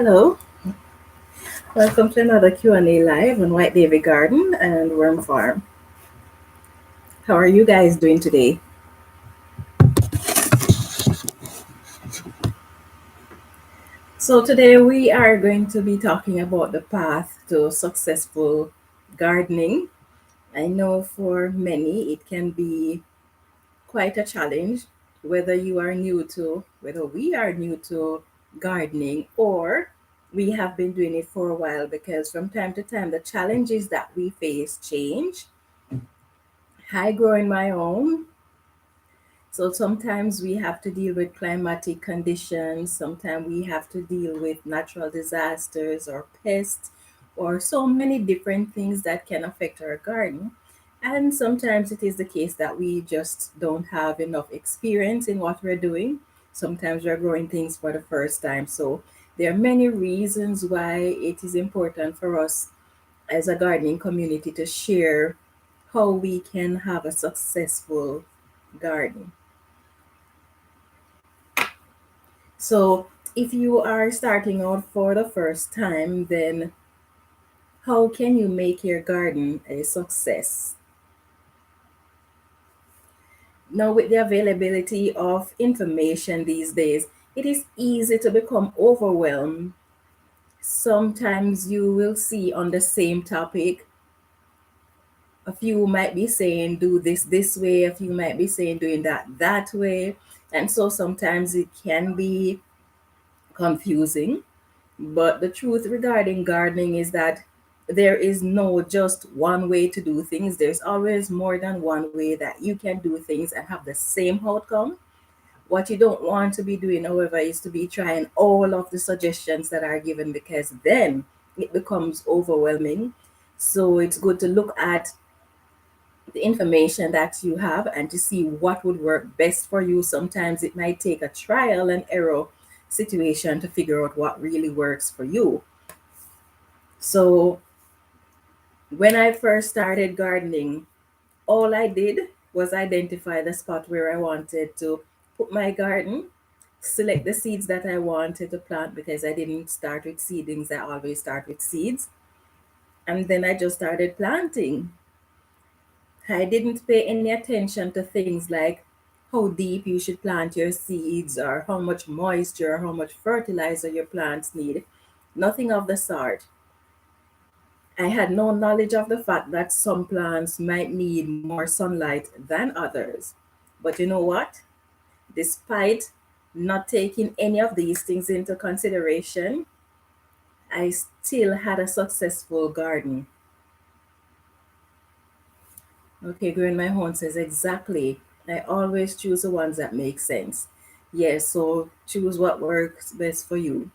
Hello, welcome to another Q&A live on White David Garden and Worm Farm. How are you guys doing today? So today we are going to be talking about the path to successful gardening. I know for many it can be quite a challenge, whether we are new to gardening or we have been doing it for a while, because from time to time the challenges that we face change. I grow in my own. So sometimes we have to deal with climatic conditions, sometimes we have to deal with natural disasters or pests or so many different things that can affect our garden. And sometimes it is the case that we just don't have enough experience in what we're doing. Sometimes we're growing things for the first time. So there are many reasons why it is important for us as a gardening community to share how we can have a successful garden. So, if you are starting out for the first time, then how can you make your garden a success? Now, with the availability of information these days, it is easy to become overwhelmed. Sometimes you will see on the same topic, a few might be saying do this way, a few might be saying doing that way. And so sometimes it can be confusing. But the truth regarding gardening is that there is no just one way to do things. There's always more than one way that you can do things and have the same outcome. What you don't want to be doing, however, is to be trying all of the suggestions that are given, because then it becomes overwhelming. So it's good to look at the information that you have and to see what would work best for you. Sometimes it might take a trial and error situation to figure out what really works for you. So when I first started gardening, all I did was identify the spot where I wanted to put my garden, select the seeds that I wanted to plant, because I didn't start with seedlings, I always start with seeds. And then I just started planting. I didn't pay any attention to things like how deep you should plant your seeds or how much moisture or how much fertilizer your plants need. Nothing of the sort. I had no knowledge of the fact that some plants might need more sunlight than others. But you know what? Despite not taking any of these things into consideration, I still had a successful garden. Okay, Growing My Own says exactly. I always choose the ones that make sense. Yes, so choose what works best for you.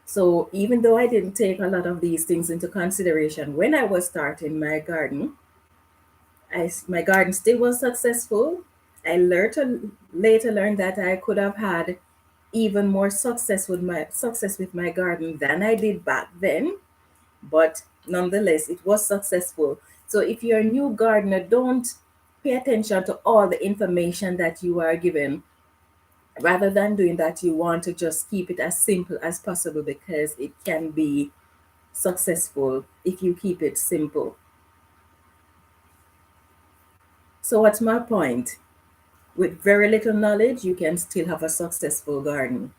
So even though I didn't take a lot of these things into consideration when I was starting my garden, my garden still was successful. Later learned that I could have had even more success with my garden than I did back then, but nonetheless it was successful. So if you're a new gardener, don't pay attention to all the information that you are given. Rather than doing that, you want to just keep it as simple as possible, because it can be successful if you keep it simple. So what's my point? With very little knowledge, you can still have a successful garden.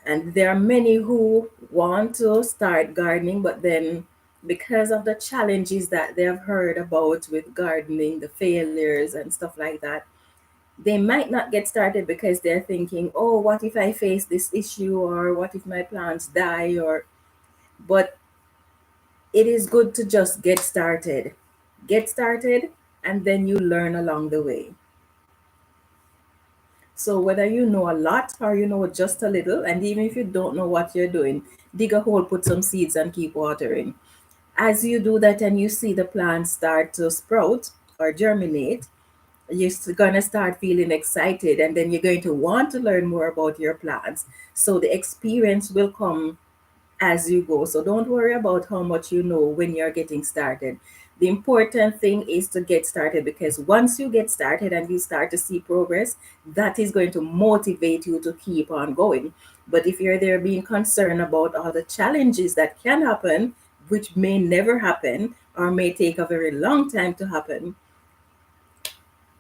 And there are many who want to start gardening, but then because of the challenges that they have heard about with gardening, the failures and stuff like that, they might not get started because they're thinking, oh, what if I face this issue, or what if my plants die, or but it is good to just get started. Get started, and then you learn along the way. So whether you know a lot or you know just a little, and even if you don't know what you're doing, dig a hole, put some seeds, and keep watering. As you do that and you see the plants start to sprout or germinate, you're going to start feeling excited, and then you're going to want to learn more about your plants. So the experience will come as you go. So don't worry about how much you know when you're getting started. The important thing is to get started, because once you get started and you start to see progress, that is going to motivate you to keep on going. But if you're there being concerned about all the challenges that can happen, which may never happen or may take a very long time to happen,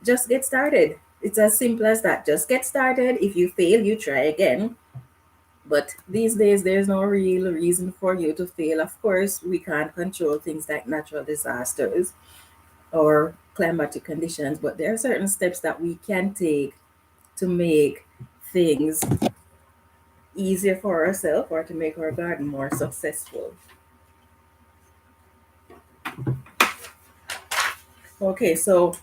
just get started. It's as simple as that. Just get started. If you fail, you try again. But these days, there's no real reason for you to fail. Of course, we can't control things like natural disasters or climatic conditions, but there are certain steps that we can take to make things easier for ourselves or to make our garden more successful. Okay, so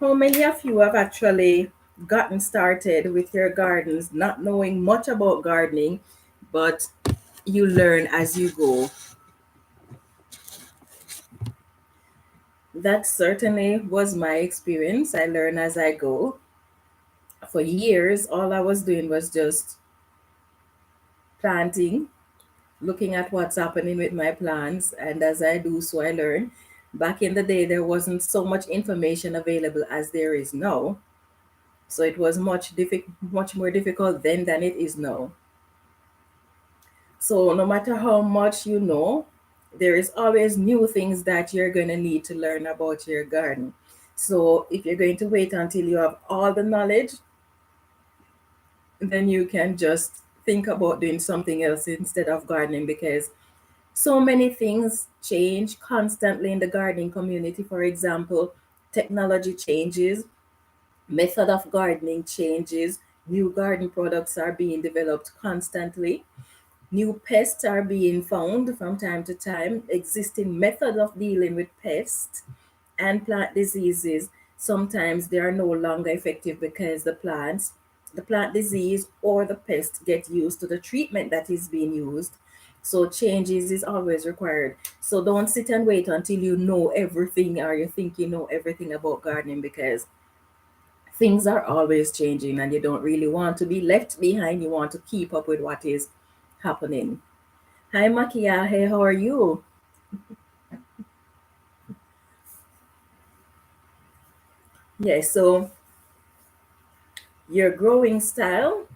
how many of you have actually gotten started with your gardens not knowing much about gardening, but you learn as you go? That certainly was my experience. I learn as I go. For years, all I was doing was just planting, looking at what's happening with my plants, and as I do so, I learn. Back in the day, there wasn't so much information available as there is now, so it was much more difficult then than it is now. So no matter how much you know, there is always new things that you're going to need to learn about your garden. So if you're going to wait until you have all the knowledge, then you can just think about doing something else instead of gardening, because so many things change constantly in the gardening community. For example, technology changes, method of gardening changes, new garden products are being developed constantly, new pests are being found from time to time, existing methods of dealing with pests and plant diseases, sometimes they are no longer effective because the plant disease or the pest get used to the treatment that is being used. So changes is always required. So don't sit and wait until you know everything or you think you know everything about gardening, because things are always changing and you don't really want to be left behind. You want to keep up with what is happening. Hi Makia, hey, how are you? Yes, so your growing style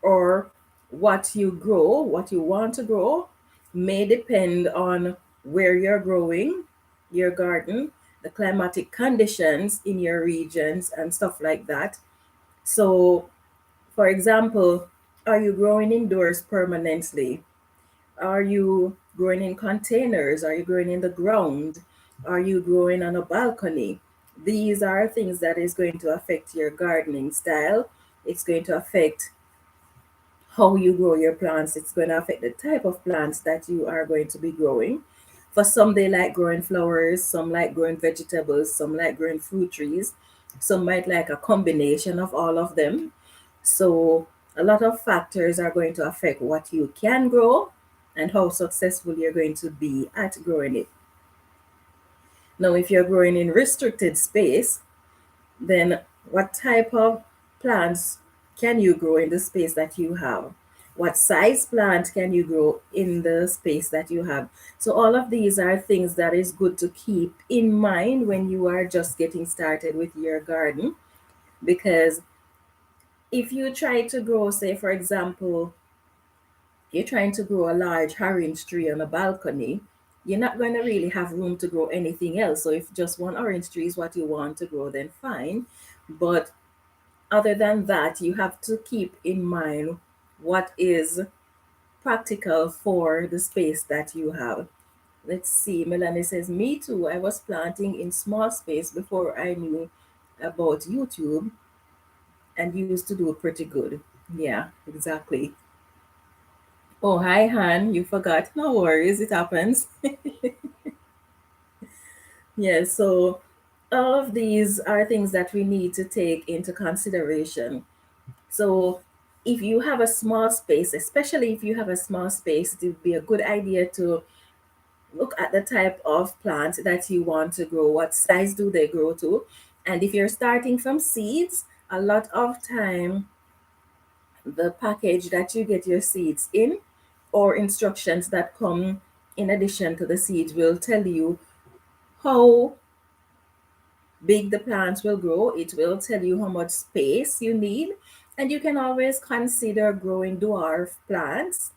or what you grow, what you want to grow, may depend on where you're growing your garden, the climatic conditions in your regions, and stuff like that. So, for example, are you growing indoors permanently? Are you growing in containers? Are you growing in the ground? Are you growing on a balcony? These are things that is going to affect your gardening style. It's going to affect how you grow your plants. It's going to affect the type of plants that you are going to be growing. For some, they like growing flowers, some like growing vegetables, some like growing fruit trees, some might like a combination of all of them. So, a lot of factors are going to affect what you can grow and how successful you're going to be at growing it. Now, if you're growing in restricted space, then what type of plants can you grow in the space that you have? What size plant can you grow in the space that you have? So all of these are things that is good to keep in mind when you are just getting started with your garden, because if you try to grow, say for example, you're trying to grow a large orange tree on a balcony, you're not going to really have room to grow anything else. So if just one orange tree is what you want to grow, then fine. But other than that, you have to keep in mind what is practical for the space that you have. Let's see, Melanie says, me too. I was planting in small space before I knew about YouTube and used to do pretty good. Yeah, exactly. Oh, hi, Han. You forgot. No worries, it happens. Yeah, so all of these are things that we need to take into consideration. So if you have a small space, especially if you have a small space, it would be a good idea to look at the type of plant that you want to grow. What size do they grow to? And if you're starting from seeds, a lot of time the package that you get your seeds in or instructions that come in addition to the seeds will tell you how big the plants will grow. It will tell you how much space you need. And you can always consider growing dwarf plants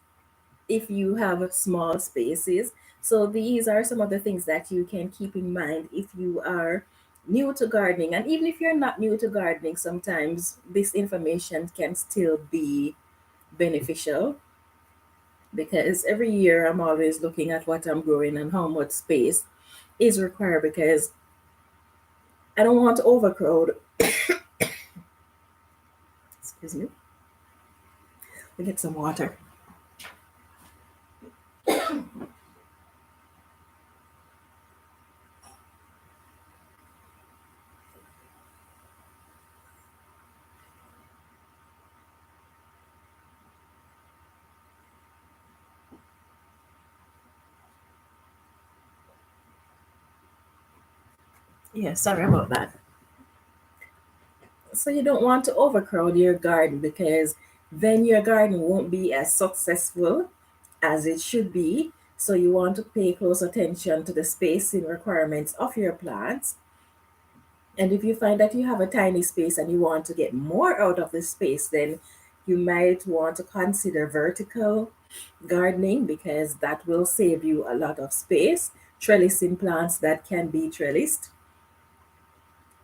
if you have small spaces. So these are some of the things that you can keep in mind if you are new to gardening. And even if you're not new to gardening, sometimes this information can still be beneficial, because every year I'm always looking at what I'm growing and how much space is required, because I don't want to overcrowd. Excuse me. We get some water. Yeah, sorry about that. So you don't want to overcrowd your garden, because then your garden won't be as successful as it should be. So you want to pay close attention to the spacing requirements of your plants. And if you find that you have a tiny space and you want to get more out of the space, then you might want to consider vertical gardening, because that will save you a lot of space. Trellising plants that can be trellised.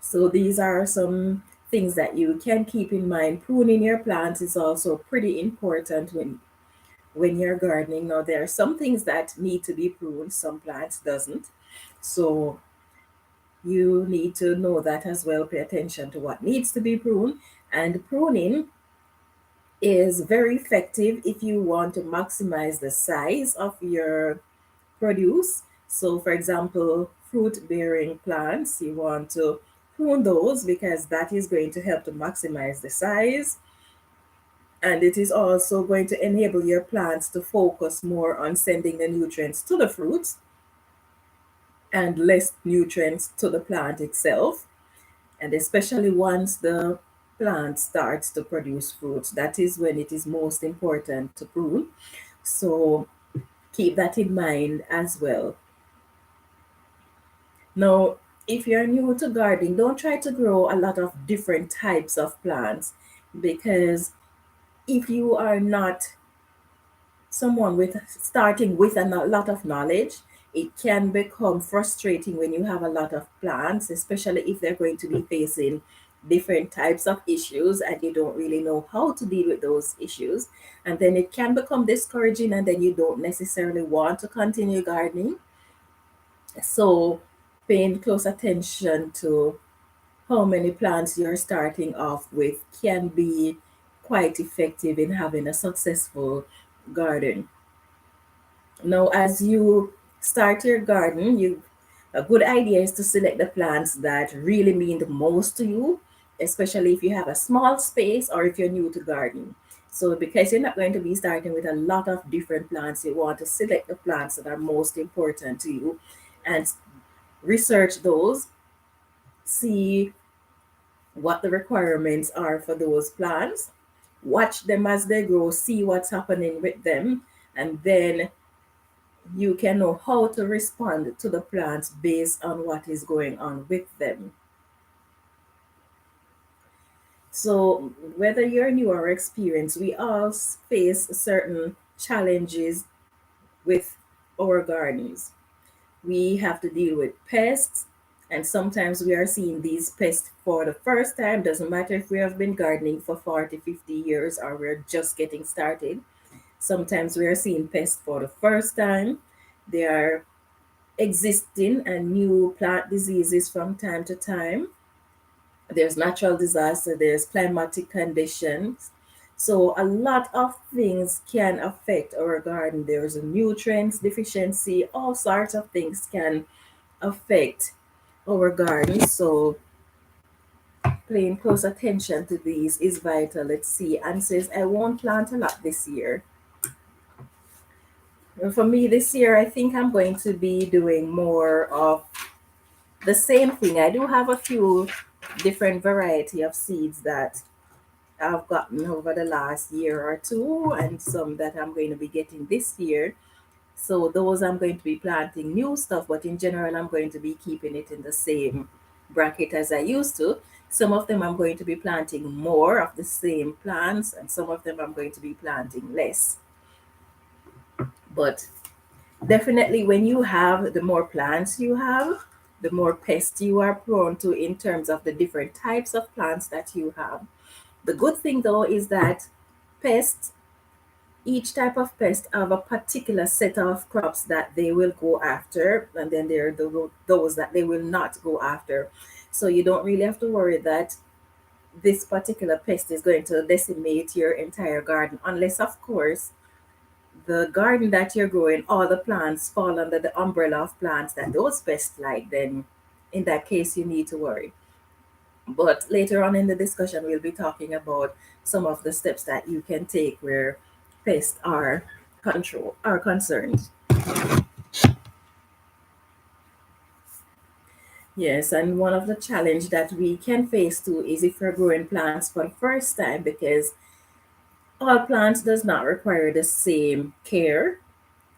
So these are some things that you can keep in mind. Pruning your plants is also pretty important when you're gardening. Now there are some things that need to be pruned, some plants doesn't. So you need to know that as well. Pay attention to what needs to be pruned. And pruning is very effective if you want to maximize the size of your produce. So, for example, fruit bearing plants, you want to prune those, because that is going to help to maximize the size. And it is also going to enable your plants to focus more on sending the nutrients to the fruits and less nutrients to the plant itself. And especially once the plant starts to produce fruits, that is when it is most important to prune. So keep that in mind as well. Now, if you're new to gardening, don't try to grow a lot of different types of plants, because if you are not someone with starting with a lot of knowledge, it can become frustrating when you have a lot of plants, especially if they're going to be facing different types of issues and you don't really know how to deal with those issues. And then it can become discouraging, and then you don't necessarily want to continue gardening. So, paying close attention to how many plants you're starting off with can be quite effective in having a successful garden. Now, as you start your garden, a good idea is to select the plants that really mean the most to you, especially if you have a small space or if you're new to gardening. So, because you're not going to be starting with a lot of different plants, you want to select the plants that are most important to you and research those, see what the requirements are for those plants, watch them as they grow, see what's happening with them, and then you can know how to respond to the plants based on what is going on with them. So, whether you're new or experienced, we all face certain challenges with our gardens. We have to deal with pests, and sometimes we are seeing these pests for the first time. Doesn't matter if we have been gardening for 40, 50 years or we're just getting started. Sometimes we are seeing pests for the first time. They are existing and new plant diseases from time to time. There's natural disaster, there's climatic conditions. So a lot of things can affect our garden. There's a nutrients deficiency, all sorts of things can affect our garden. So paying close attention to these is vital. Let's see. Anne says, I won't plant a lot this year. And for me this year, I think I'm going to be doing more of the same thing. I do have a few different variety of seeds that I've gotten over the last year or two, and some that I'm going to be getting this year. So those I'm going to be planting new stuff, but in general, I'm going to be keeping it in the same. bracket as I used to. Some of them I'm going to be planting more of the same plants, and some of them I'm going to be planting less. But definitely, when you have the more plants you have, the more pests you are prone to in terms of the different types of plants that you have. The good thing though is that pests, each type of pest have a particular set of crops that they will go after, and then there are those that they will not go after. So you don't really have to worry that this particular pest is going to decimate your entire garden, unless, of course, the garden that you're growing, all the plants fall under the umbrella of plants that those pests like, then in that case, you need to worry. But later on in the discussion, we'll be talking about some of the steps that you can take where pests are concerned. Yes, and one of the challenge that we can face too is if we're growing plants for the first time, because all plants does not require the same care.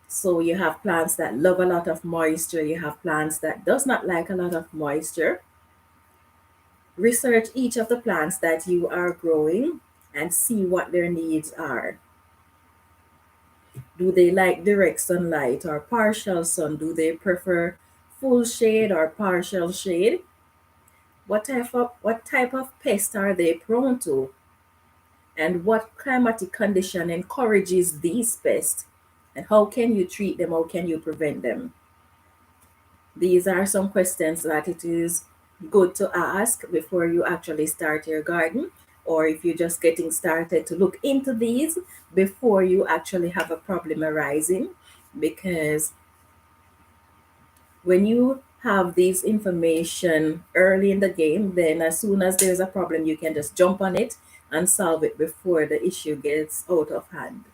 So you have plants that love a lot of moisture, you have plants that does not like a lot of moisture. Research each of the plants that you are growing and see what their needs are. Do they like direct sunlight or partial sun? Do they prefer full shade or partial shade? What type of pest are they prone to? And what climatic condition encourages these pests? And how can you treat them? How can you prevent them? These are some questions that it is good to ask before you actually start your garden, or if you're just getting started, to look into these before you actually have a problem arising. Because when you have this information early in the game, then as soon as there's a problem, you can just jump on it and solve it before the issue gets out of hand.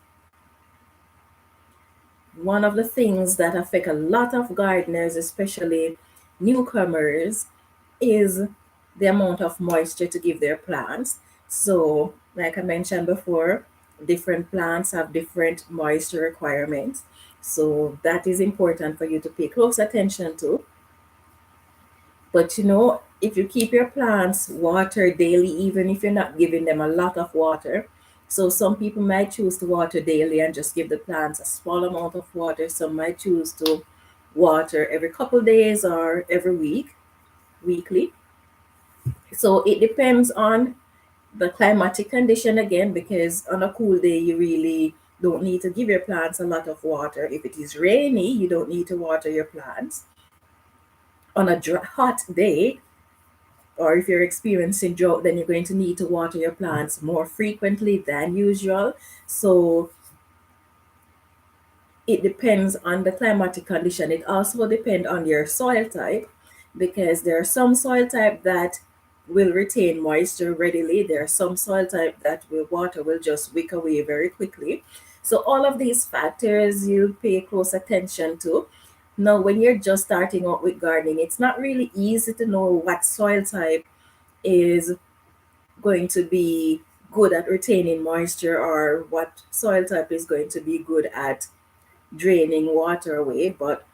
One of the things that affect a lot of gardeners, especially newcomers, is the amount of moisture to give their plants. So, like I mentioned before, different plants have different moisture requirements. So, that is important for you to pay close attention to. But if you keep your plants watered daily, even if you're not giving them a lot of water, so some people might choose to water daily and just give the plants a small amount of water. Some might choose to water every couple days or every weekly. So it depends on the climatic condition again, because on a cool day, you really don't need to give your plants a lot of water. If it is rainy, you don't need to water your plants. On a hot day, or if you're experiencing drought, then you're going to need to water your plants more frequently than usual. So it depends on the climatic condition. It also depends on your soil type, because there are some soil type that will retain moisture readily. There are some soil type that water will just wick away very quickly. So all of these factors you pay close attention to. Now, when you're just starting out with gardening, it's not really easy to know what soil type is going to be good at retaining moisture, or what soil type is going to be good at draining water away. But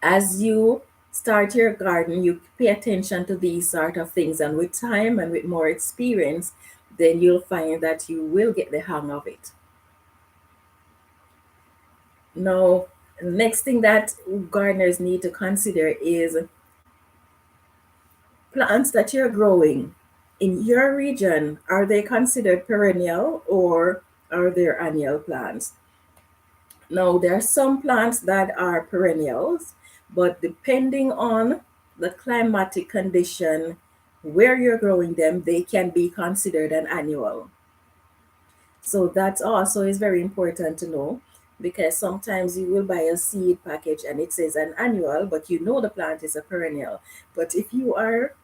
as you start your garden, you pay attention to these sort of things, and with time and with more experience, then you'll find that you will get the hang of it. Now, next thing that gardeners need to consider is plants that you're growing in your region. Are they considered perennial, or are they annual plants? Now, there are some plants that are perennials, but depending on the climatic condition where you're growing them, they can be considered an annual. So that also is very important to know, because sometimes you will buy a seed package and it says an annual, but the plant is a perennial. But if you are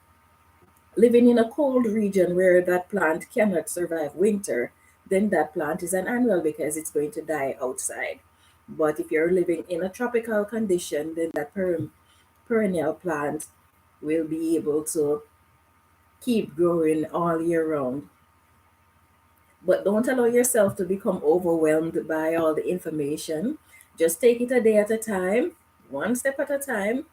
living in a cold region where that plant cannot survive winter, then that plant is an annual because it's going to die outside. But if you're living in a tropical condition, then that perennial plant will be able to keep growing all year round. But don't allow yourself to become overwhelmed by all the information. Just take it a day at a time, one step at a time,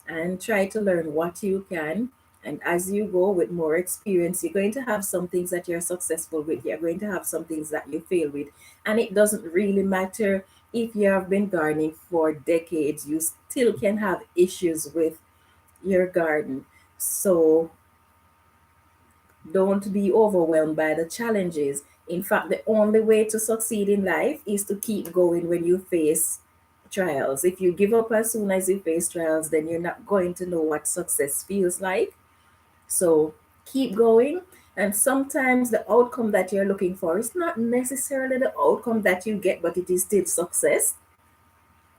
and try to learn what you can. And as you go with more experience, you're going to have some things that you're successful with, you're going to have some things that you fail with. And it doesn't really matter if you have been gardening for decades, you still can have issues with your garden. So don't be overwhelmed by the challenges. In fact, the only way to succeed in life is to keep going when you face trials. If you give up as soon as you face trials, then you're not going to know what success feels like. So keep going. And sometimes the outcome that you're looking for is not necessarily the outcome that you get, but it is still success.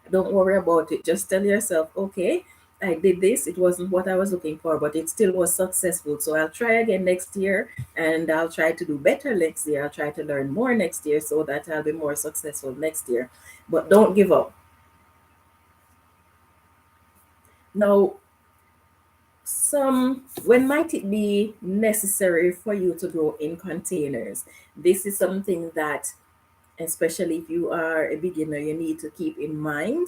Don't worry about it. Just tell yourself, okay, I did this. It wasn't what I was looking for, but it still was successful. So I'll try again next year and I'll try to do better next year. I'll try to learn more next year so that I'll be more successful next year. But don't give up. Now, when might it be necessary for you to grow in containers? This is something that, especially if you are a beginner, you need to keep in mind,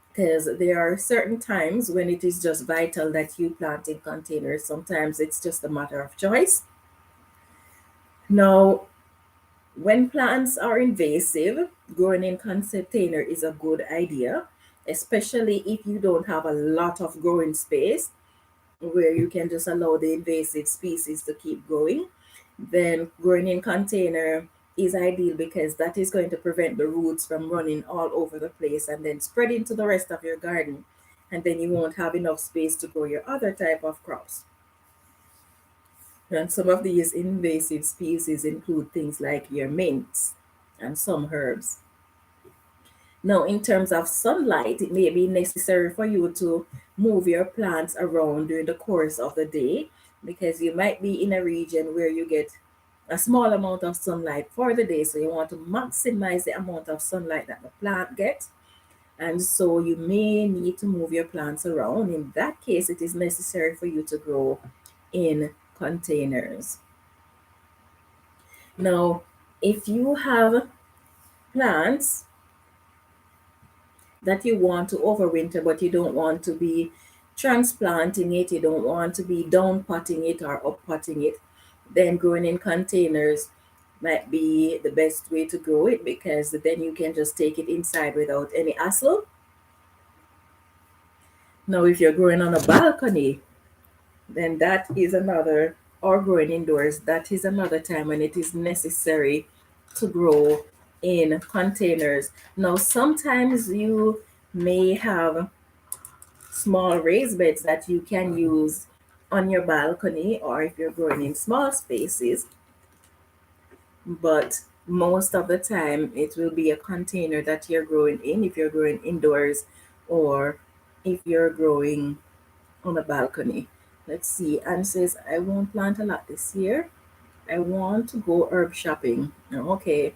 because there are certain times when it is just vital that you plant in containers. Sometimes it's just a matter of choice. Now, when plants are invasive, growing in container is a good idea, especially if you don't have a lot of growing space where you can just allow the invasive species to keep growing. Then growing in container is ideal because that is going to prevent the roots from running all over the place and then spreading to the rest of your garden. And then you won't have enough space to grow your other type of crops. And some of these invasive species include things like your mints and some herbs. Now, in terms of sunlight, it may be necessary for you to move your plants around during the course of the day, because you might be in a region where you get a small amount of sunlight for the day. So you want to maximize the amount of sunlight that the plant gets. And so you may need to move your plants around. In that case, it is necessary for you to grow in containers. Now, if you have plants that you want to overwinter, but you don't want to be transplanting it, you don't want to be down potting it or up potting it, then growing in containers might be the best way to grow it, because then you can just take it inside without any hassle. Now, if you're growing on a balcony, then that is another, or growing indoors, that is another time when it is necessary to grow in containers. Now, sometimes you may have small raised beds that you can use on your balcony, or if you're growing in small spaces, but most of the time it will be a container that you're growing in if you're growing indoors, or if you're growing on a balcony. Let's see. Anne says, I won't plant a lot this year. I want to go herb shopping. Okay.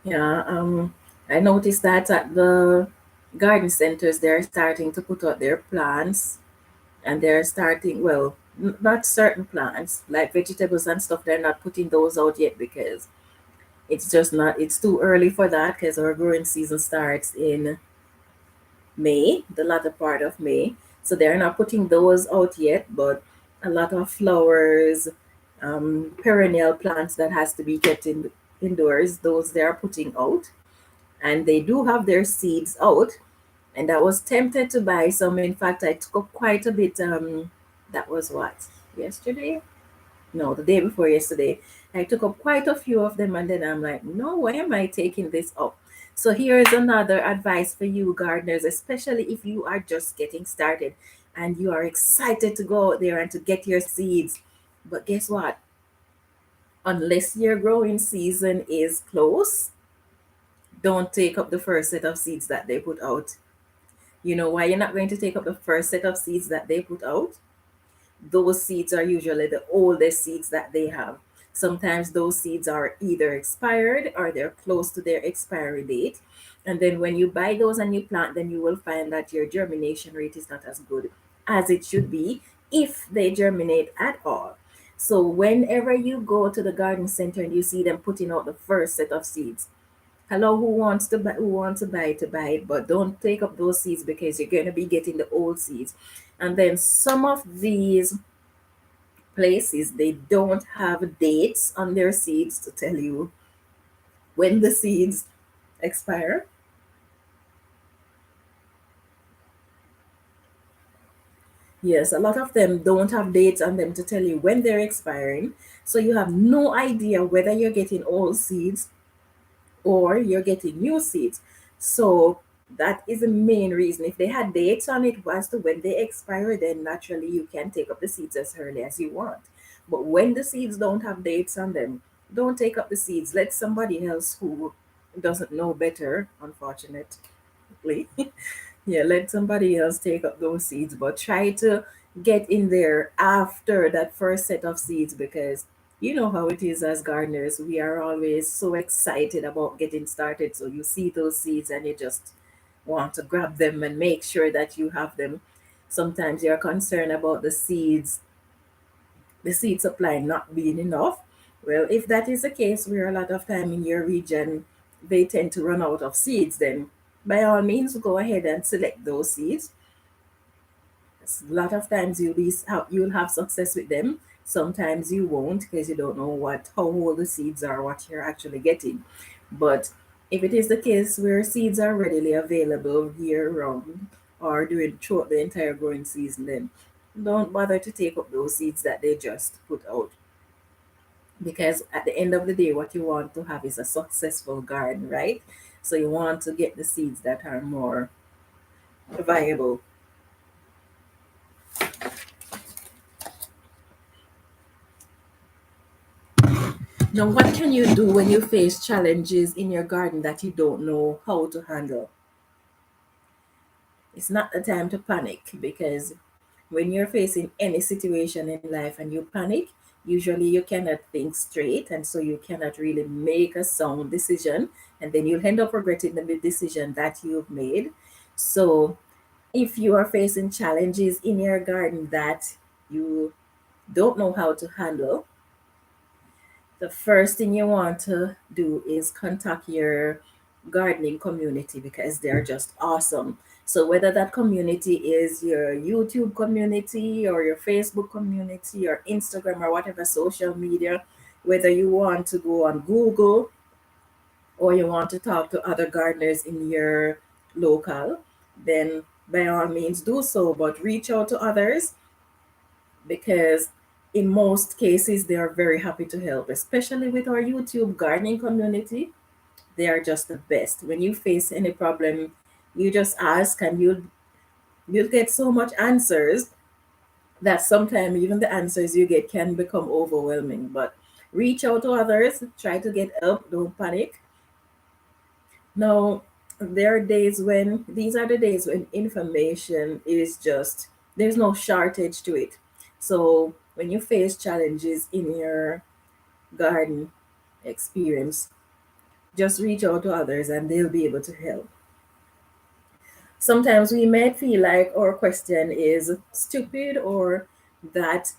Yeah. I noticed that at the garden centers, they're starting to put out their plants, and they're starting, well, not certain plants like vegetables and stuff. They're not putting those out yet because it's just not, it's too early for that, because our growing season starts in May, the latter part of May. So they're not putting those out yet, but a lot of flowers, perennial plants that has to be kept indoors, those they are putting out. And they do have their seeds out. And I was tempted to buy some. In fact, I took up quite a bit. That was what? Yesterday? No, the day before yesterday. I took up quite a few of them, and then I'm like, no, why am I taking this up? So here is another advice for you gardeners, especially if you are just getting started and you are excited to go out there and to get your seeds. But guess what? Unless your growing season is close, don't take up the first set of seeds that they put out. You know why you're not going to take up the first set of seeds that they put out? Those seeds are usually the oldest seeds that they have. Sometimes those seeds are either expired or they're close to their expiry date. And then when you buy those and you plant them, you will find that your germination rate is not as good as it should be, if they germinate at all. So whenever you go to the garden center and you see them putting out the first set of seeds, Allow who wants to buy it, but don't take up those seeds because you're going to be getting the old seeds. And then some of these places, they don't have dates on their seeds to tell you when the seeds expire. Yes, a lot of them don't have dates on them to tell you when they're expiring. So you have no idea whether you're getting old seeds or you're getting new seeds. So that is the main reason. If they had dates on it as to when they expire, then naturally you can take up the seeds as early as you want. But when the seeds don't have dates on them, don't take up the seeds. Let somebody else who doesn't know better, unfortunately, yeah, let somebody else take up those seeds, but try to get in there after that first set of seeds because you know how it is as gardeners. We are always so excited about getting started. So you see those seeds and you just want to grab them and make sure that you have them. Sometimes you're concerned about the seed supply not being enough. Well, if that is the case, where a lot of time in your region they tend to run out of seeds, then by all means go ahead and select those seeds. A lot of times you'll have success with them. Sometimes you won't because you don't know what how old the seeds are, what you're actually getting. But if it is the case where seeds are readily available year round or during throughout the entire growing season, then don't bother to take up those seeds that they just put out, because at the end of the day what you want to have is a successful garden, right? So you want to get the seeds that are more viable. Now, what can you do when you face challenges in your garden that you don't know how to handle? It's not the time to panic, because when you're facing any situation in life and you panic, usually you cannot think straight, and so you cannot really make a sound decision, and then you'll end up regretting the decision that you've made. So, if you are facing challenges in your garden that you don't know how to handle, the first thing you want to do is contact your gardening community because they're just awesome. So, whether that community is your YouTube community or your Facebook community or Instagram or whatever social media, whether you want to go on Google or you want to talk to other gardeners in your local, then by all means do so, but reach out to others because in most cases they are very happy to help, especially with our YouTube gardening community. They are just the best. When you face any problem, you just ask and you'll get so much answers that sometimes even the answers you get can become overwhelming. But reach out to others, try to get help, don't panic. Now, there are days when these are the days when information is just there's no shortage to it. So when you face challenges in your garden experience, just reach out to others and they'll be able to help. Sometimes we may feel like our question is stupid or that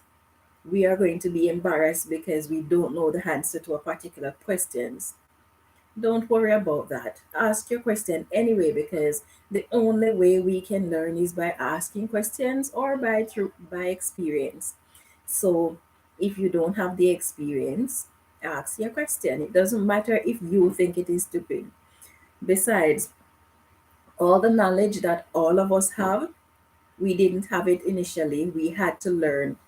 we are going to be embarrassed because we don't know the answer to a particular question. Don't worry about that. Ask your question anyway, because the only way we can learn is by asking questions or by experience. So if you don't have the experience, ask your question. It doesn't matter if you think it is stupid. Besides, all the knowledge that all of us have, we didn't have it initially. We had to learn,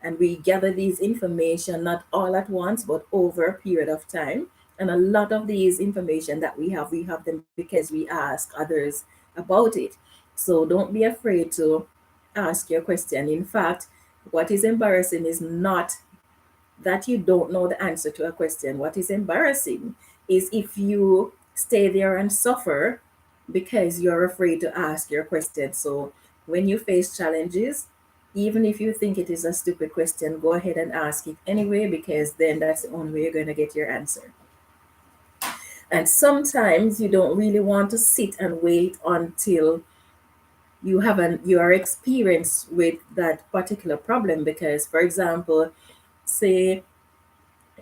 and we gather these information not all at once but over a period of time. And a lot of these information that we have them because we ask others about it. So don't be afraid to ask your question. In fact, what is embarrassing is not that you don't know the answer to a question. What is embarrassing is if you stay there and suffer because you're afraid to ask your question. So when you face challenges, even if you think it is a stupid question, go ahead and ask it anyway, because then that's the only way you're going to get your answer. And sometimes you don't really want to sit and wait until you are experienced with that particular problem, because for example, say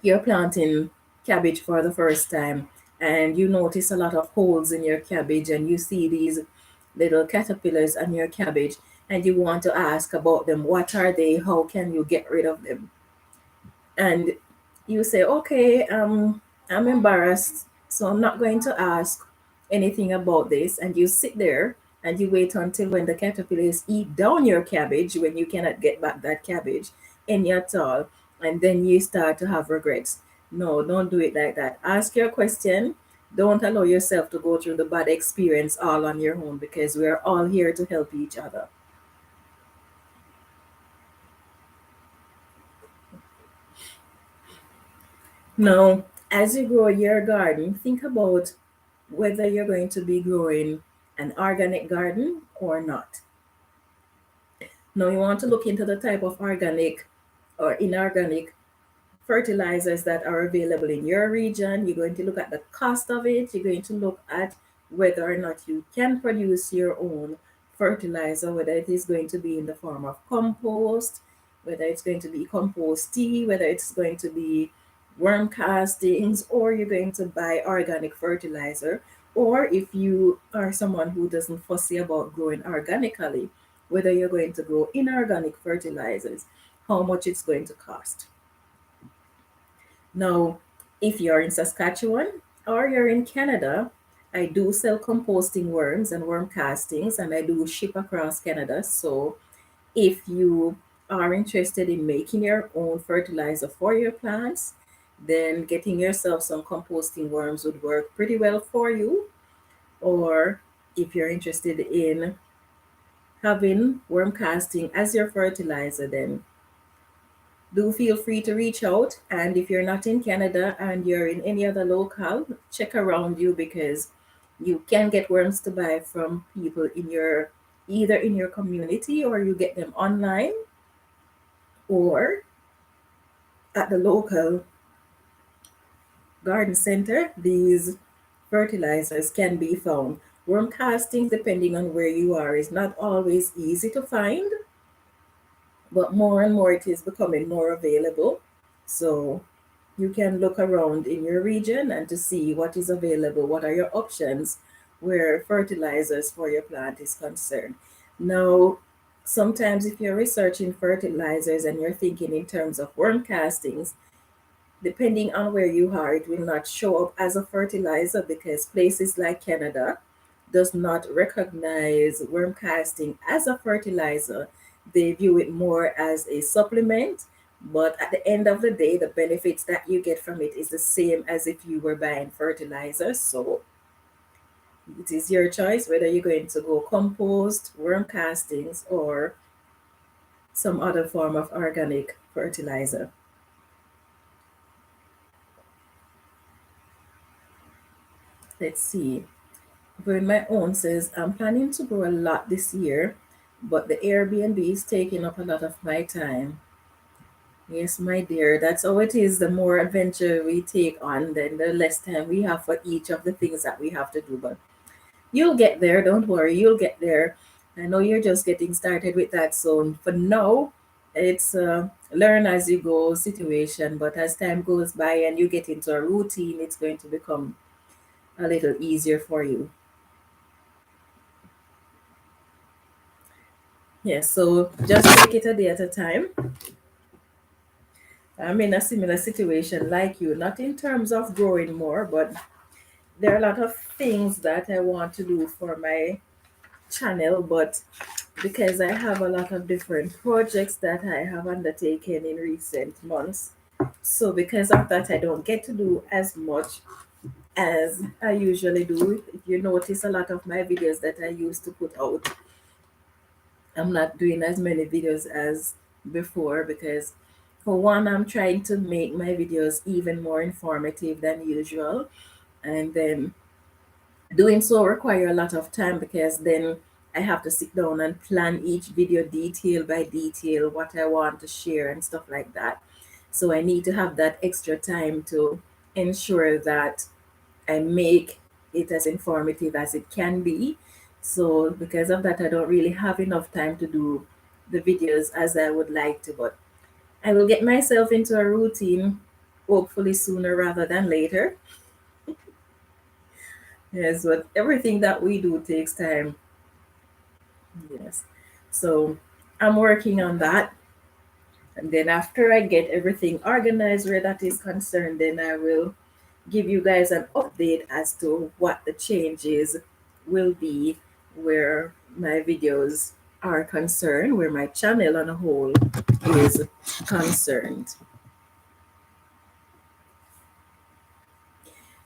you're planting cabbage for the first time and you notice a lot of holes in your cabbage, and you see these little caterpillars on your cabbage, and you want to ask about them. What are they? How can you get rid of them? And you say, okay, I'm embarrassed, so I'm not going to ask anything about this. And you sit there and you wait until when the caterpillars eat down your cabbage, when you cannot get back that cabbage any at all, and then you start to have regrets. No, don't do it like that. Ask your question. Don't allow yourself to go through the bad experience all on your own, because we're all here to help each other. Now, as you grow your garden, think about whether you're going to be growing an organic garden or not. Now, you want to look into the type of organic or inorganic fertilizers that are available in your region. You're going to look at the cost of it. You're going to look at whether or not you can produce your own fertilizer, whether it is going to be in the form of compost, whether it's going to be compost tea, whether it's going to be worm castings, or you're going to buy organic fertilizer. Or if you are someone who doesn't fussy about growing organically, whether you're going to grow inorganic fertilizers, how much it's going to cost. Now, if you're in Saskatchewan or you're in Canada, I do sell composting worms and worm castings, and I do ship across Canada. So, if you are interested in making your own fertilizer for your plants, then getting yourself some composting worms would work pretty well for you. Or if you're interested in having worm casting as your fertilizer, then do feel free to reach out. And if you're not in Canada and you're in any other local, check around you, because you can get worms to buy from people in your, either in your community, or you get them online, or at the local garden center. These fertilizers can be found. Worm castings, depending on where you are, is not always easy to find, but more and more it is becoming more available. So you can look around in your region and to see what is available, what are your options where fertilizers for your plant is concerned. Now, sometimes if you're researching fertilizers and you're thinking in terms of worm castings, depending on where you are, it will not show up as a fertilizer, because places like Canada does not recognize worm casting as a fertilizer. They view it more as a supplement. But at the end of the day, the benefits that you get from it is the same as if you were buying fertilizer. So it is your choice whether you're going to go compost, worm castings, or some other form of organic fertilizer. Let's see. Growing my own says, I'm planning to grow a lot this year, but the Airbnb is taking up a lot of my time. Yes, my dear, that's how it is. The more adventure we take on, then the less time we have for each of the things that we have to do. But you'll get there, don't worry, you'll get there. I know you're just getting started with that. So for now, it's a learn as you go situation. But as time goes by and you get into a routine, it's going to become a little easier for you. Yes, so just take it a day at a time. I'm in a similar situation like you, not in terms of growing more, but there are a lot of things that I want to do for my channel, but because I have a lot of different projects that I have undertaken in recent months, so because of that, I don't get to do as much as I usually do. If you notice, a lot of my videos that I used to put out, I'm not doing as many videos as before, because for one, I'm trying to make my videos even more informative than usual. And then doing so require a lot of time, because then I have to sit down and plan each video detail by detail, what I want to share and stuff like that. So I need to have that extra time to ensure that I make it as informative as it can be. So because of that, I don't really have enough time to do the videos as I would like to. But I will get myself into a routine, hopefully sooner rather than later. Yes, but everything that we do takes time. Yes. So I'm working on that. And then after I get everything organized where that is concerned, then I will give you guys an update as to what the changes will be where my videos are concerned, where my channel on a whole is concerned.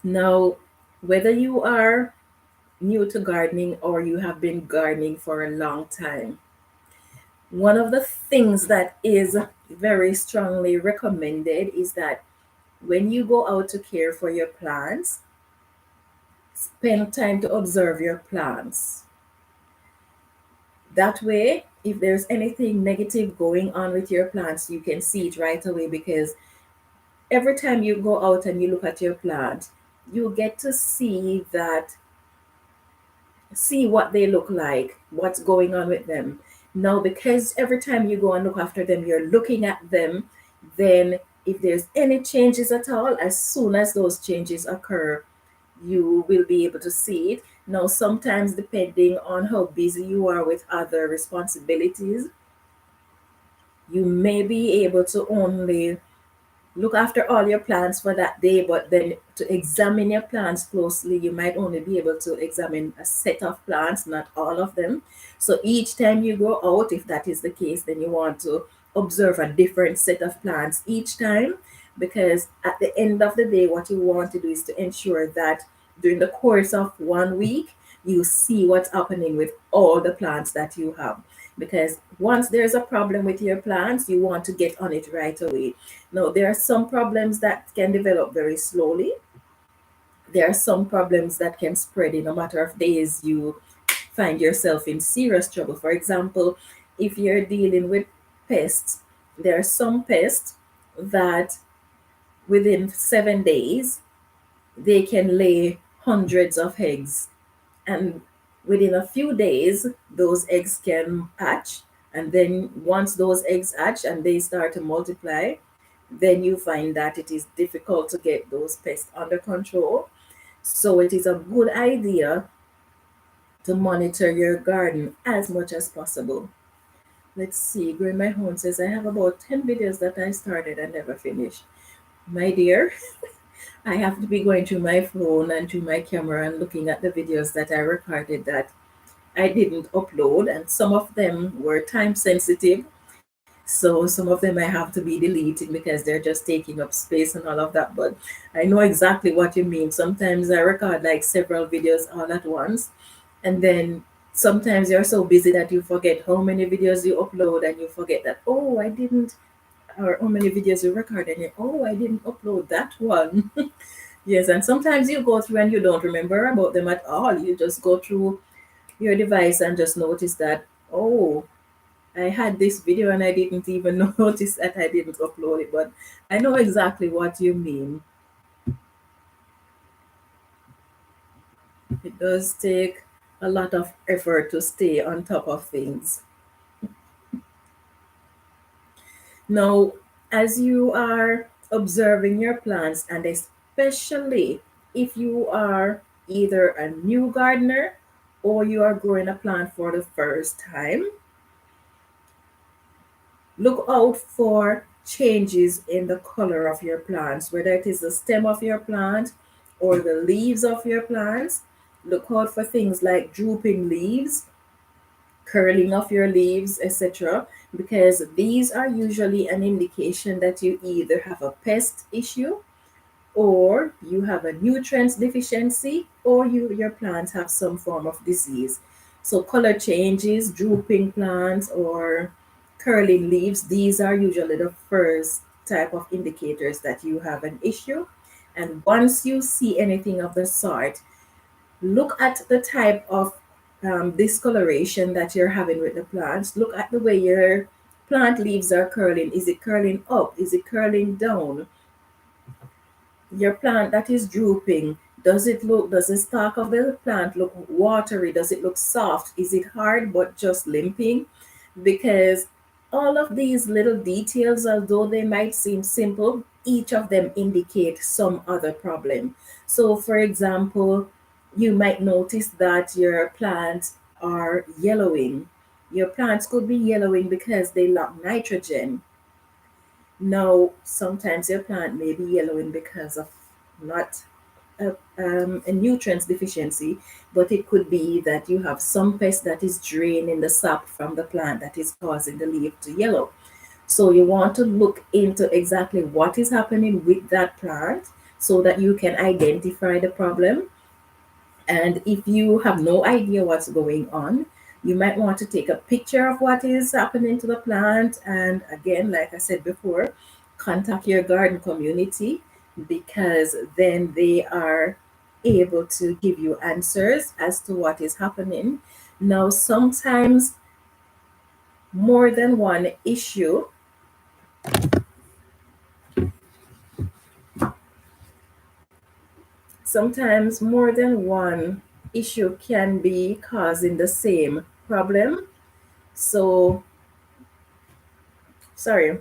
Now, whether you are new to gardening or you have been gardening for a long time, one of the things that is very strongly recommended is that when you go out to care for your plants, spend time to observe your plants. That way, if there's anything negative going on with your plants, you can see it right away, because every time you go out and you look at your plant, you get to see what they look like, what's going on with them. Now, because every time you go and look after them, you're looking at them, then if there's any changes at all, as soon as those changes occur, you will be able to see it. Now, sometimes depending on how busy you are with other responsibilities, you may be able to only look after all your plants for that day, but then to examine your plants closely, you might only be able to examine a set of plants, not all of them. So each time you go out, if that is the case, then you want to observe a different set of plants each time, because at the end of the day, what you want to do is to ensure that during the course of 1 week, you see what's happening with all the plants that you have. Because once there's a problem with your plants, you want to get on it right away. Now, there are some problems that can develop very slowly. There are some problems that can spread in a matter of days. You find yourself in serious trouble. For example, if you're dealing with pests, there are some pests that within 7 days they can lay hundreds of eggs, and within a few days those eggs can hatch, and then once those eggs hatch and they start to multiply, then you find that it is difficult to get those pests under control. So it is a good idea to monitor your garden as much as possible. Let's see, Green My Home says, I have about 10 videos that I started and never finished. My dear, I have to be going through my phone and through my camera and looking at the videos that I recorded that I didn't upload, and some of them were time sensitive. So some of them I have to be deleted because they're just taking up space and all of that. But I know exactly what you mean. Sometimes I record like several videos all at once, and then sometimes you're so busy that you forget how many videos you upload, and you forget that, oh, I didn't, or how many videos you record, and you, oh, I didn't upload that one. Yes, and sometimes you go through and you don't remember about them at all. You just go through your device and just notice that, oh, I had this video and I didn't even notice that I didn't upload it. But I know exactly what you mean. It does take a lot of effort to stay on top of things. Now, as you are observing your plants, and especially if you are either a new gardener or you are growing a plant for the first time, look out for changes in the color of your plants, whether it is the stem of your plant or the leaves of your plants. Look out for things like drooping leaves, curling of your leaves, etc., because these are usually an indication that you either have a pest issue, or you have a nutrients deficiency, or your plants have some form of disease. So color changes, drooping plants, or curling leaves, these are usually the first type of indicators that you have an issue. And once you see anything of the sort, look at the type of discoloration that you're having with the plants. Look at the way your plant leaves are curling. Is it curling up? Is it curling down? Your plant that is drooping, does the stalk of the plant look watery? Does it look soft? Is it hard but just limping? Because all of these little details, although they might seem simple, each of them indicate some other problem. So for example, You might notice that your plants are yellowing. Your plants could be yellowing because they lack nitrogen. Now, sometimes your plant may be yellowing because of not a nutrients deficiency, but it could be that you have some pest that is draining the sap from the plant that is causing the leaf to yellow. So you want to look into exactly what is happening with that plant so that you can identify the problem. And if you have no idea what's going on, you might want to take a picture of what is happening to the plant. And again, like I said before, contact your garden community because then they are able to give you answers as to what is happening. Now, more than one issue, sometimes more than one issue can be causing the same problem. So, sorry,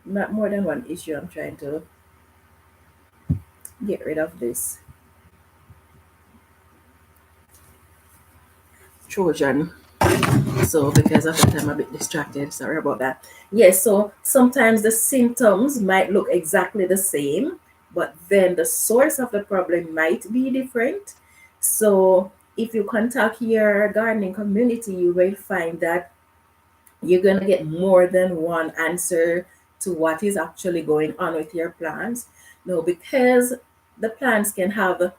not more than one issue. I'm trying to get rid of this Trojan. So because of that, I'm a bit distracted. Sorry about that. Yes, so sometimes the symptoms might look exactly the same, but then the source of the problem might be different. So if you contact your gardening community, you will find that you're going to get more than one answer to what is actually going on with your plants. No, because the plants can have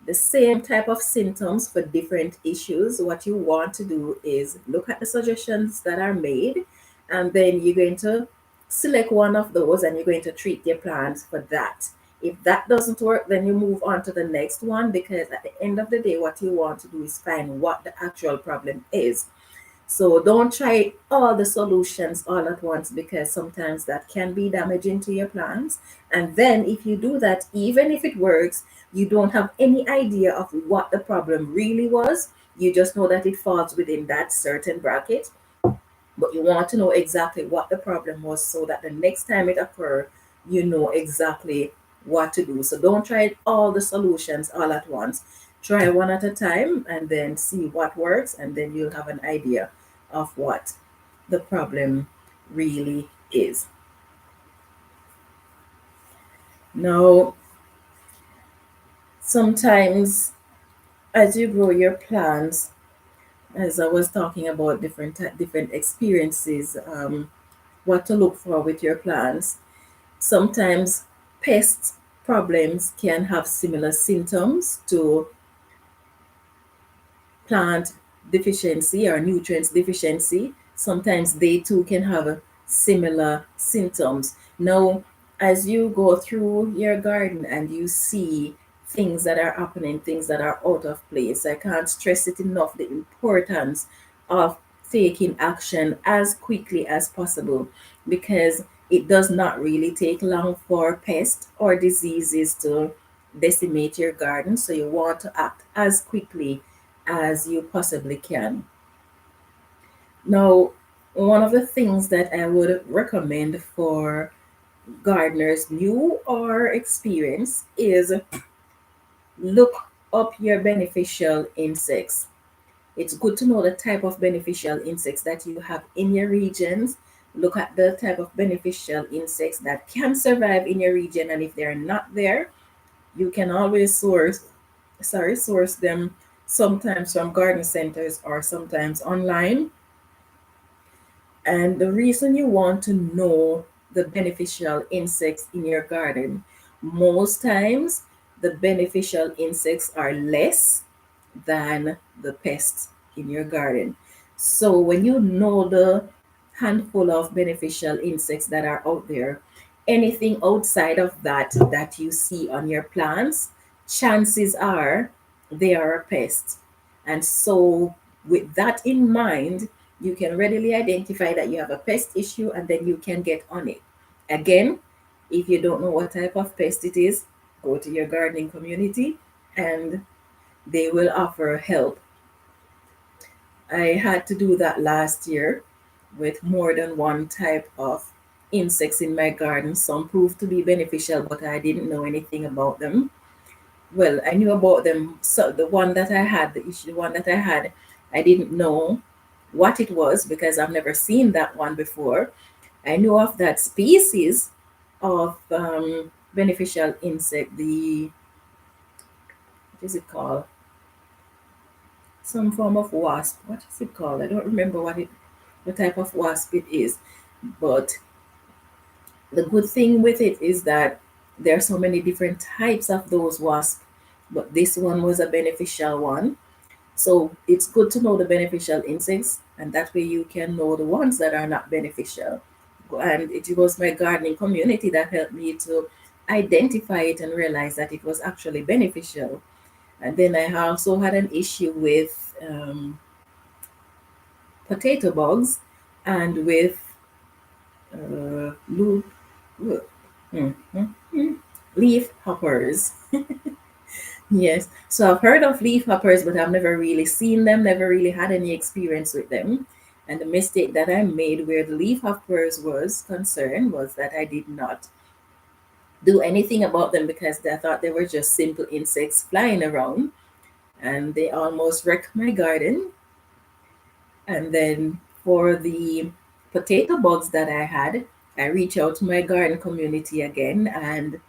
the same type of symptoms for different issues. What you want to do is look at the suggestions that are made, and then you're going to select one of those and you're going to treat your plants for that. If that doesn't work, then you move on to the next one because at the end of the day, what you want to do is find what the actual problem is. So don't try all the solutions all at once because sometimes that can be damaging to your plants. And then if you do that, even if it works, you don't have any idea of what the problem really was. You just know that it falls within that certain bracket, but you want to know exactly what the problem was so that the next time it occurs, you know exactly what to do. So don't try all the solutions all at once. Try one at a time and then see what works, and then you'll have an idea of what the problem really is. Now, sometimes as you grow your plants, as I was talking about different experiences, what to look for with your plants. Sometimes pest problems can have similar symptoms to plant deficiency or nutrients deficiency. Sometimes they too can have similar symptoms. Now, as you go through your garden and you see things that are happening, things that are out of place, I can't stress it enough the importance of taking action as quickly as possible because it does not really take long for pests or diseases to decimate your garden. So you want to act as quickly as you possibly can. Now, one of the things that I would recommend for gardeners, new or experienced, is look up your beneficial insects. It's good to know the type of beneficial insects that you have in your regions. Look at the type of beneficial insects that can survive in your region, and if they're not there, you can always source them sometimes from garden centers or sometimes online. And the reason you want to know the beneficial insects in your garden, most times the beneficial insects are less than the pests in your garden. So when you know the handful of beneficial insects that are out there, anything outside of that you see on your plants, chances are they are a pest. And so with that in mind, you can readily identify that you have a pest issue and then you can get on it. Again, if you don't know what type of pest it is, go to your gardening community and they will offer help. I had to do that last year with more than one type of insects in my garden. Some proved to be beneficial, but I didn't know anything about them. well, I knew about them. So the one that I had, the issue, the one that I had, I didn't know what it was because I've never seen that one before. I knew of that species of beneficial insect, the, what is it called? Some form of wasp. What is it called? I don't remember what type of wasp it is. But the good thing with it is that there are so many different types of those wasps, but this one was a beneficial one. So it's good to know the beneficial insects, and that way you can know the ones that are not beneficial. And it was my gardening community that helped me to identify it and realize that it was actually beneficial. And then I also had an issue with potato bugs and with uh, blue, blue- hmm, hmm, hmm, leaf hoppers. Yes. So I've heard of leaf hoppers, but I've never really seen them, never really had any experience with them. And the mistake that I made where the leaf hoppers was concerned was that I did not do anything about them because I thought they were just simple insects flying around, and they almost wrecked my garden. And then for the potato bugs that I had, I reached out to my garden community again, and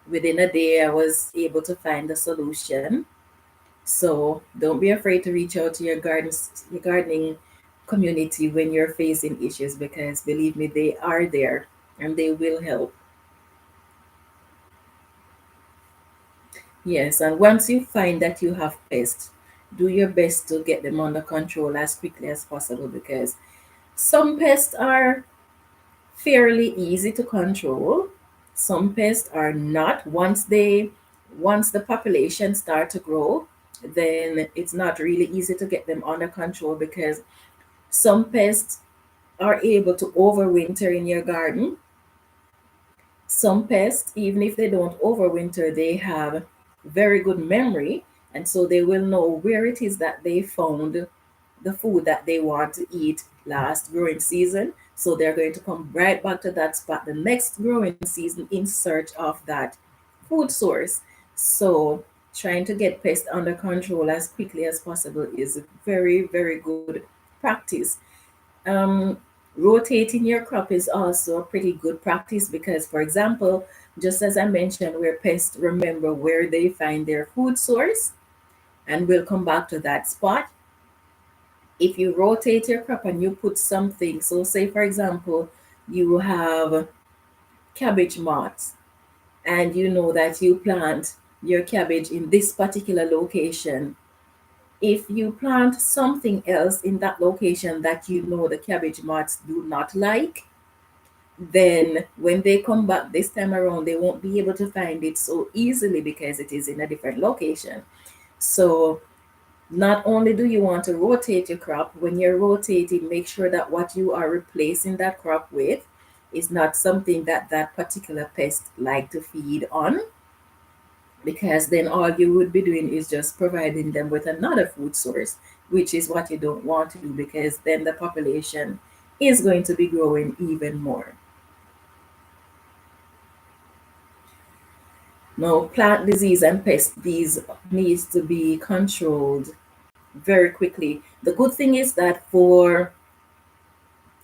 within a day I was able to find a solution. So don't be afraid to reach out to your gardening community when you're facing issues, because believe me, they are there and they will help. Yes, and once you find that you have pests, do your best to get them under control as quickly as possible, because some pests are fairly easy to control. Some pests are not. Once the population start to grow, then it's not really easy to get them under control, because some pests are able to overwinter in your garden. Some pests, even if they don't overwinter, they have very good memory, and so they will know where it is that they found the food that they want to eat last growing season. So they're going to come right back to that spot the next growing season in search of that food source. So trying to get pests under control as quickly as possible is a very, very good practice. um, Rotating your crop is also a pretty good practice because, for example, just as I mentioned, where pests remember where they find their food source and will come back to that spot. If you rotate your crop and you put something, so say for example, you have cabbage moths and you know that you plant your cabbage in this particular location. If you plant something else in that location that you know the cabbage moths do not like, then when they come back this time around, they won't be able to find it so easily because it is in a different location. So, not only do you want to rotate your crop, when you're rotating, make sure that what you are replacing that crop with is not something that that particular pest like to feed on, because then all you would be doing is just providing them with another food source, which is what you don't want to do, because then the population is going to be growing even more. Now, plant disease and pest, these needs to be controlled very quickly. The good thing is that for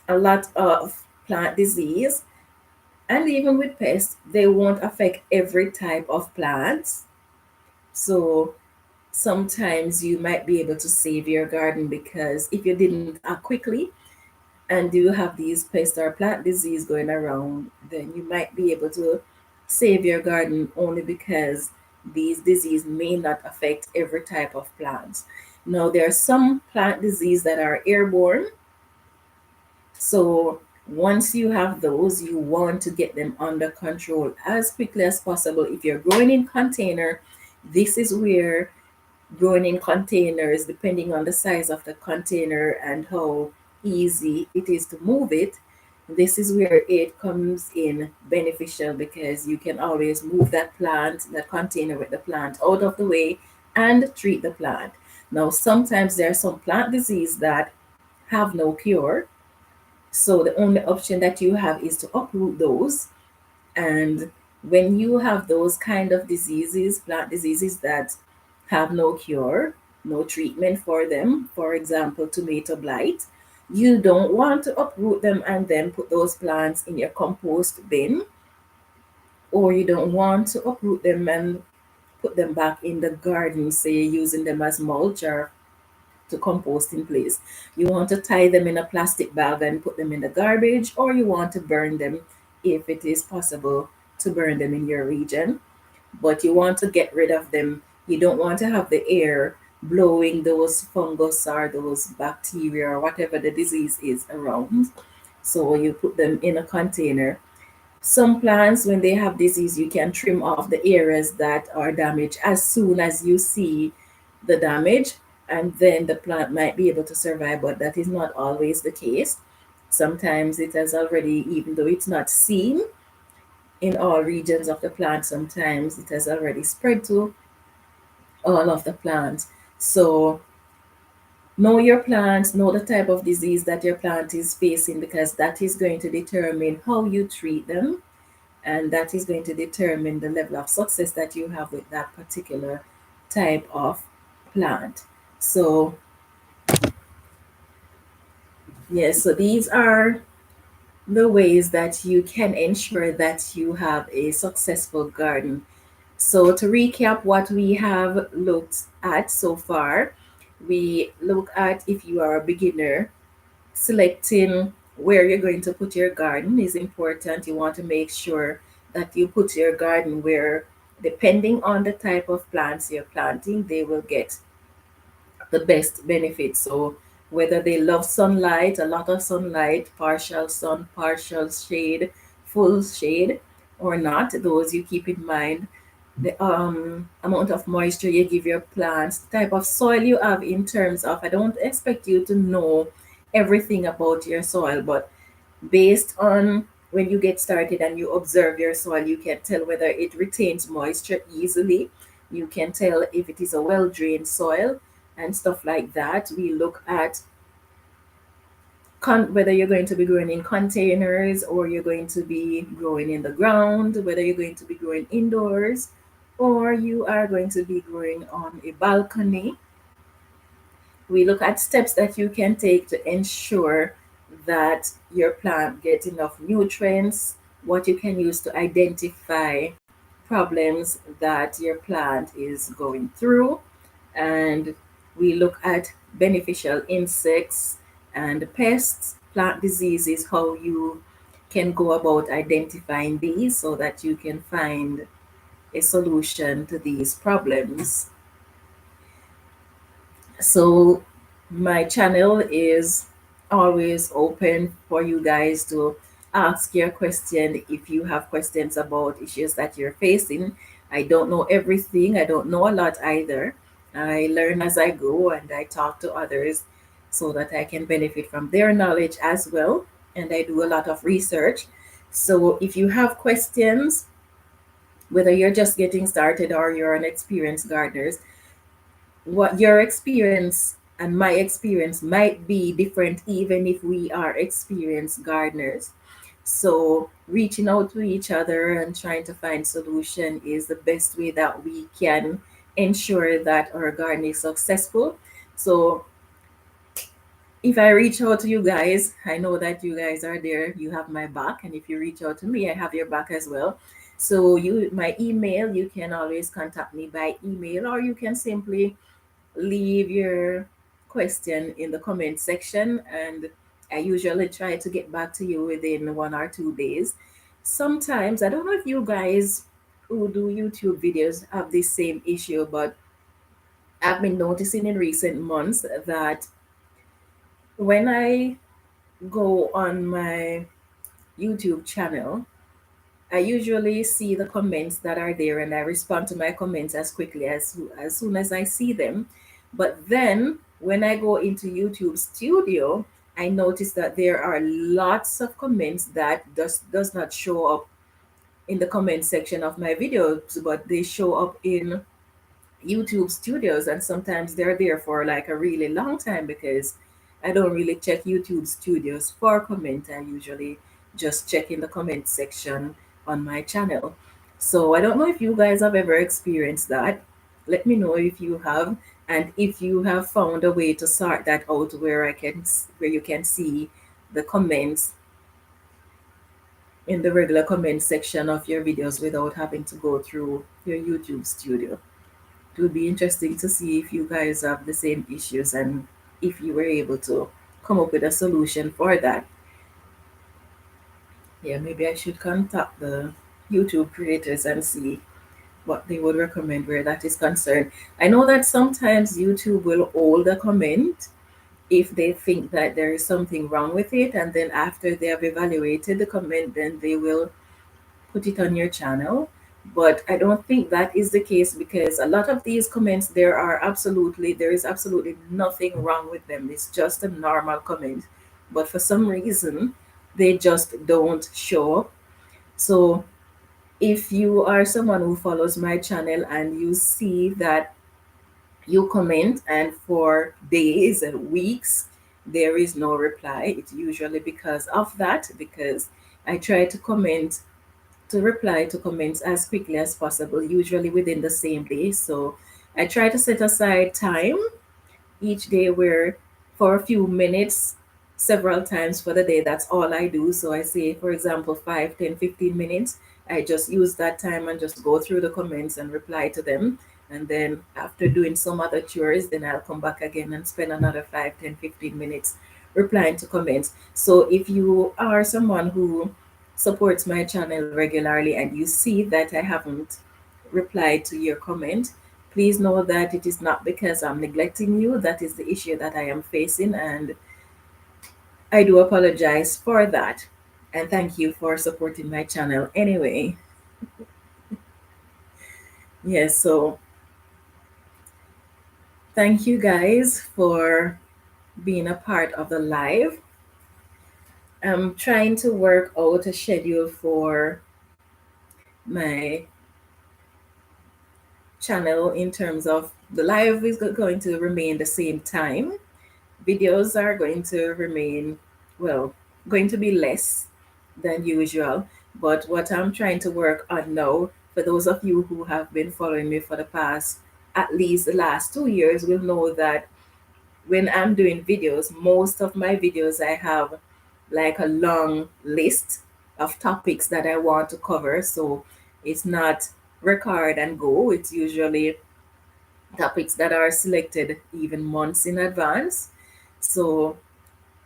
a lot of plant disease and even with pests, they won't affect every type of plants. So sometimes you might be able to save your garden, because if you didn't act quickly and you have these pest or plant disease going around, then you might be able to save your garden only because these disease may not affect every type of plant. Now, there are some plant disease that are airborne. So once you have those, you want to get them under control as quickly as possible. If you're growing in container, this is where growing in containers, depending on the size of the container and how easy it is to move it, this is where it comes in beneficial, because you can always move that plant, that container with the plant out of the way and treat the plant. Now, sometimes there are some plant disease that have no cure. So the only option that you have is to uproot those and When you have those kind of diseases, plant diseases that have no cure, no treatment for them, for example, tomato blight, you don't want to uproot them and then put those plants in your compost bin, or you don't want to uproot them and put them back in the garden, say using them as mulch or to compost in place. You want to tie them in a plastic bag and put them in the garbage, or you want to burn them if it is possible to burn them in your region. But you want to get rid of them. You don't want to have the air blowing those fungus or those bacteria or whatever the disease is around. So you put them in a container. Some plants, when they have disease, you can trim off the areas that are damaged as soon as you see the damage, and then the plant might be able to survive, but that is not always the case. Sometimes it has already, even though it's not seen in all regions of the plant, sometimes it has already spread to all of the plants. So know your plants, know the type of disease that your plant is facing, because that is going to determine how you treat them, and that is going to determine the level of success that you have with that particular type of plant. So yes, so these are the ways that you can ensure that you have a successful garden. So to recap what we have looked at so far, we look at, if you are a beginner, selecting where you're going to put your garden is important. You want to make sure that you put your garden where, depending on the type of plants you're planting, they will get the best benefit. So whether they love sunlight, a lot of sunlight, partial sun, partial shade, full shade, or not, those you keep in mind. The amount of moisture you give your plants, the type of soil you have, in terms of, I don't expect you to know everything about your soil, but based on when you get started and you observe your soil, you can tell whether it retains moisture easily. You can tell if it is a well drained soil and stuff like that. We look at whether you're going to be growing in containers or you're going to be growing in the ground, whether you're going to be growing indoors or you are going to be growing on a balcony. We look at steps that you can take to ensure that your plant gets enough nutrients, what you can use to identify problems that your plant is going through, and we look at beneficial insects and pests, plant diseases, how you can go about identifying these so that you can find a solution to these problems. So my channel is always open for you guys to ask your question if you have questions about issues that you're facing. I don't know everything. I don't know a lot either. I learn as I go and I talk to others so that I can benefit from their knowledge as well. And I do a lot of research. So if you have questions, whether you're just getting started or you're an experienced gardener, what your experience and my experience might be different, even if we are experienced gardeners. So reaching out to each other and trying to find solution is the best way that we can ensure that our garden is successful. So if I reach out to you guys, I know that you guys are there, you have my back, and if you reach out to me, I have your back as well. So you, my email, you can always contact me by email, or you can simply leave your question in the comment section, and I usually try to get back to you within 1 or 2 days. Sometimes, I don't know if you guys who do YouTube videos have this same issue, but I've been noticing in recent months that when I go on my YouTube channel, I usually see the comments that are there and I respond to my comments as quickly as soon as I see them. But then when I go into YouTube Studio, I notice that there are lots of comments that does not show up in the comment section of my videos, but they show up in YouTube Studios, and sometimes they're there for like a really long time because I don't really check YouTube Studios for comment. I usually just check in the comment section on my channel. So I don't know if you guys have ever experienced that. Let me know if you have, and if you have found a way to sort that out where where you can see the comments in the regular comment section of your videos without having to go through your YouTube studio. It would be interesting to see if you guys have the same issues and if you were able to come up with a solution for that. Yeah, maybe I should contact the YouTube creators and see what they would recommend where that is concerned. I know that sometimes YouTube will hold a comment if they think that there is something wrong with it, and then after they have evaluated the comment, then they will put it on your channel. But I don't think that is the case, because a lot of these comments, there is absolutely nothing wrong with them. It's just a normal comment, but for some reason they just don't show up. So if you are someone who follows my channel and you see that you comment and for days and weeks there is no reply, it's usually because of that, because I try to reply to comments as quickly as possible, usually within the same day. So I try to set aside time each day where, for a few minutes, several times for the day, that's all I do. So I say, for example, 5, 10, 15 minutes. I just use that time and just go through the comments and reply to them. And then after doing some other chores, then I'll come back again and spend another 5, 10, 15 minutes replying to comments. So if you are someone who supports my channel regularly and you see that I haven't replied to your comment, please know that it is not because I'm neglecting you. That is the issue that I am facing, and I do apologize for that. And thank you for supporting my channel anyway. Yes, so thank you guys for being a part of the live. I'm trying to work out a schedule for my channel in terms of the live is going to remain the same time. Videos are going to remain, well, going to be less than usual. But what I'm trying to work on now, for those of you who have been following me for the past, at least the last 2 years, will know that when I'm doing videos, most of my videos, I have like a long list of topics that I want to cover. So it's not record and go. It's usually topics that are selected even months in advance. So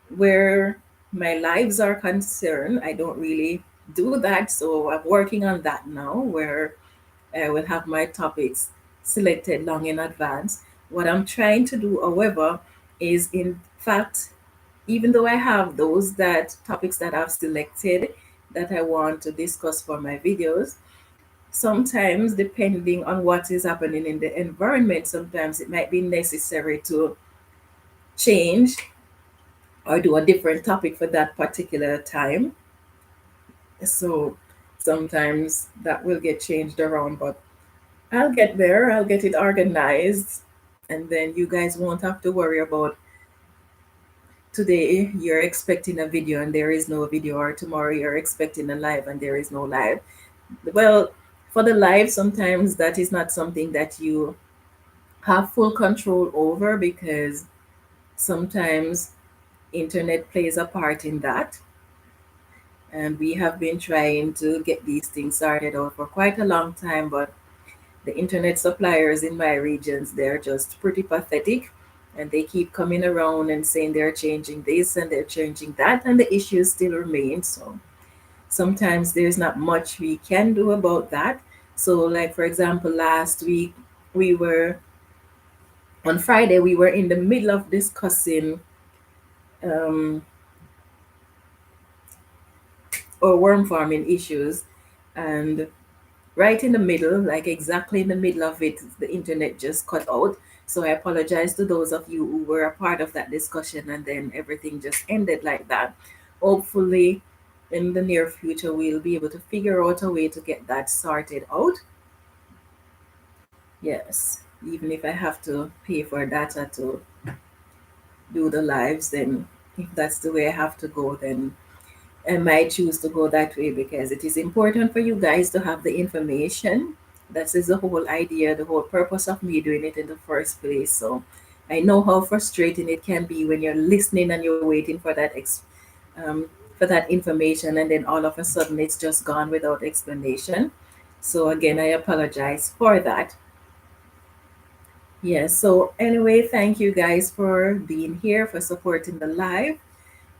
where my lives are concerned, I don't really do that. So I'm working on that now, where I will have my topics selected long in advance. What I'm trying to do, however, is in fact, even though I have those that topics that I've selected that I want to discuss for my videos, sometimes depending on what is happening in the environment, sometimes it might be necessary to change or do a different topic for that particular time. So sometimes that will get changed around, but I'll get there. I'll get it organized. And then you guys won't have to worry about today you're expecting a video and there is no video, or tomorrow you're expecting a live and there is no live. Well, for the live, sometimes that is not something that you have full control over, because sometimes internet plays a part in that. And we have been trying to get these things started out for quite a long time, but the internet suppliers in my regions, they're just pretty pathetic, and they keep coming around and saying they're changing this and they're changing that, and the issues still remain. So sometimes there's not much we can do about that. So like, for example, last week, we were on Friday, we were in the middle of discussing um, our worm farming issues, and right in the middle, like exactly in the middle of it, the internet just cut out. So I apologize to those of you who were a part of that discussion, and then everything just ended like that. Hopefully, in the near future, we'll be able to figure out a way to get that sorted out. Yes, even if I have to pay for data to do the lives, then if that's the way I have to go, then I might choose to go that way because it is important for you guys to have the information. That is the whole idea, the whole purpose of me doing it in the first place. So I know how frustrating it can be when you're listening and you're waiting for um, for that information, and then all of a sudden it's just gone without explanation. So again, I apologize for that. Yes. So anyway, thank you guys for being here, for supporting the live.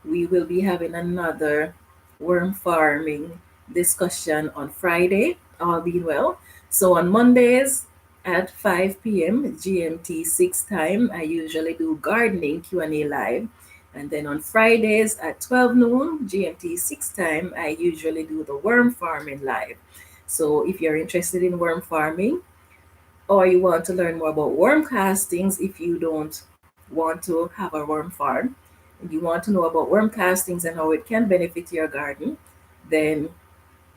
We will be having another worm farming discussion on Friday, all being well. So on Mondays at 5 p.m. GMT 6 time, I usually do gardening Q&A live. And then on Fridays at 12 noon GMT 6 time, I usually do the worm farming live. So if you're interested in worm farming, or you want to learn more about worm castings, if you don't want to have a worm farm and you want to know about worm castings and how it can benefit your garden, then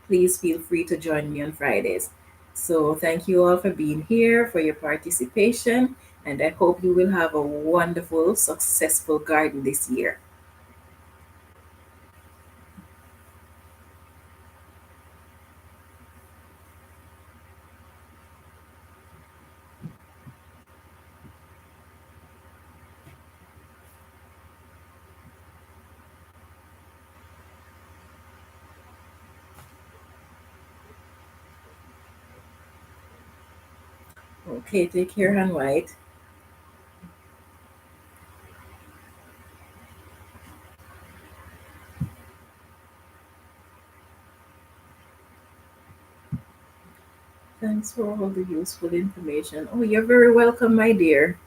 please feel free to join me on Fridays. So thank you all for being here, for your participation, and I hope you will have a wonderful, successful garden this year. Okay, take care, Han White. Thanks for all the useful information. Oh, you're very welcome, my dear.